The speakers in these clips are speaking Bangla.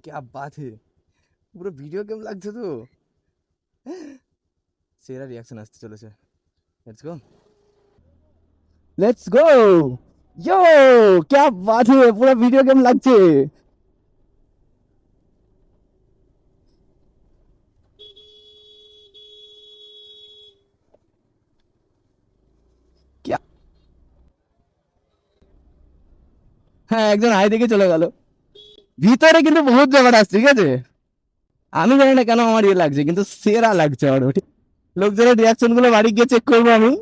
क्या बात है, পুরো ভিডিও গেম লাগছে তো। সেরা রিয়াকশন আসতে চলেছে। Let's go, let's go. यो, क्या बात है, पूरा वीडियो गेम লাগছে। क्या, হ্যাঁ একজন হাই দেখে চলে গেল। ভিতরে কিন্তু বহুত ব্যাপার আসছে, ঠিক আছে। আমি জানি না কেন আমার ইয়ে লাগছে, কিন্তু সেরা লাগছে আমার ওটি। লোকজনের রিয়াকশন গুলো বাড়ি গিয়ে চেক করবো আমি,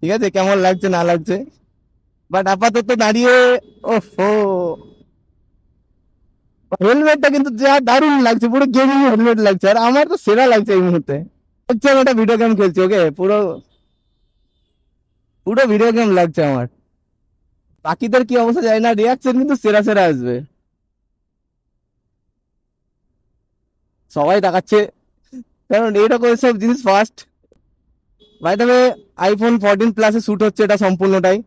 ঠিক আছে, কেমন লাগছে না লাগছে। বাট আপাতত দাঁড়িয়ে, ওফো, হেলমেটটা কিন্তু যা দারুণ লাগছে, পুরো গেমিং হেলমেট লাগছে, আর আমার তো সেরা লাগছে এই মুহূর্তে। হচ্ছে আমি একটা ভিডিও গেম খেলছি, ওকে, পুরো পুরো ভিডিও গেম লাগছে আমার। বাকিদের কি অবস্থা জানি না, রিয়াকশন কিন্তু সেরা সেরা আসবে। সবাই তাকাচ্ছে, কারণ এইরকম সব জিনিস first. By the way, iPhone 14 প্লাসে শুট হচ্ছে এটা সম্পূর্ণটাই।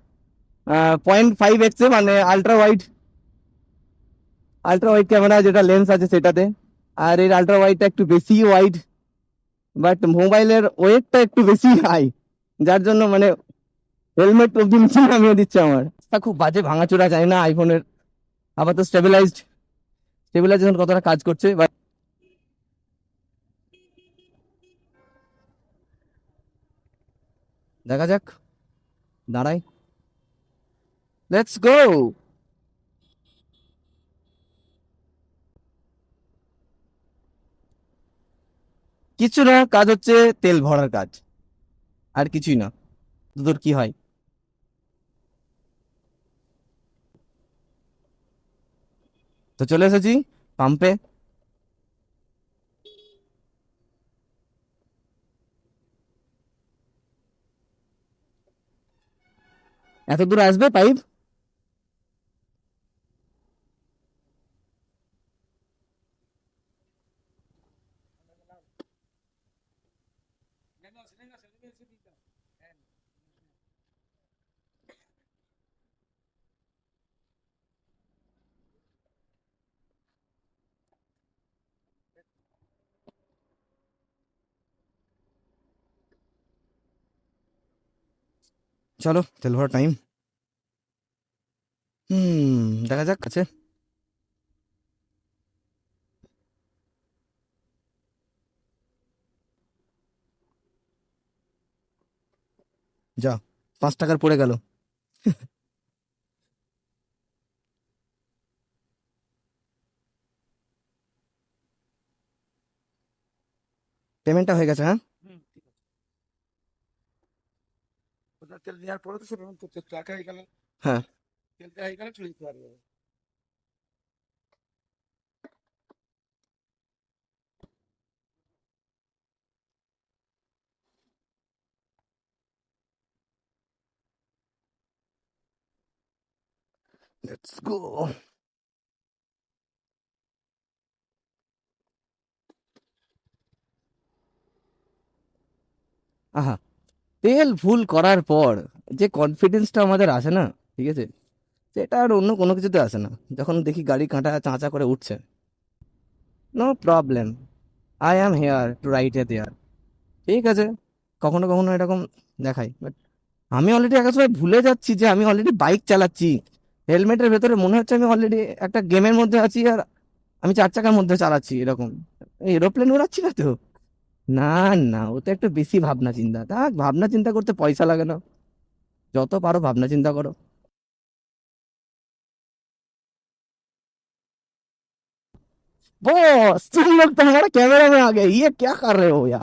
0.5x মানে আল্ট্রা ওয়াইড ক্যামেরা যেটা লেন্স আছে সেটাতে। আর এর আল্ট্রা ওয়াইডটা একটু বেশি ওয়াইড, বাট মোবাইলের ওয়েটটা একটু বেশি হাই, যার জন্য মানে হেলমেট অব্দি নিচে নামিয়ে দিচ্ছে আমার। তা খুব বাজে ভাঙাচোরা, জানি না আইফোনের। আবার তো স্টেবিলাইজেশন কতটা কাজ করছে, বাট দেখা যাক, দাঁড়াই, লেটস গো। কিছু না, কাজ হচ্ছে তেল ভরার কাজ, আর কিছুই না। তোর কি হয়? তো চলে এসেছি পাম্পে। এত দূর আসবে পাইপ? চলো, তেল ভরার টাইম। দেখা যাক আছে। যা, 5 টাকার পড়ে গেল। পেমেন্টটা হয়ে গেছে, হ্যাঁ। তেল নেওয়ার পরে তো সে পেমেন্ট করতে টাকা হয়ে গেলে, হ্যাঁ, তেলটা হয়ে গেলে চলে যেতে পারবে। Let's go. আহা, তেল ফুল করার পর যে কনফিডেন্সটা আমাদের আসে না, ঠিক আছে, সেটা আর অন্য কোনো কিছুতে আসে না। যখন দেখি গাড়ি কাঁটা চাঁচা করে উঠছে, no problem, I am here to write a there. ঠিক আছে, কখনো কখনো এরকম দেখাই, বাট আমি অলরেডি একটা সময় ভুলে যাচ্ছি যে আমি অলরেডি বাইক চালাচ্ছি। হেলমেটের ভেতরে মনে হচ্ছে আমি অলরেডি একটা গেমের মধ্যে আছি, আর আমি 4 চাকার মধ্যে চালাচ্ছি এরকম। এরোপ্লেন উড়াচ্ছি না তো? না, না, ও তো একটু বেশি ভাবনা চিন্তা, তা ভাবনা চিন্তা করতে পয়সা লাগে না। যত পারো ভাবনা চিন্তা করো। बॉस, तुम लोग तो हमारा कैमरा में आ गए, ये क्या कर रहे हो यार।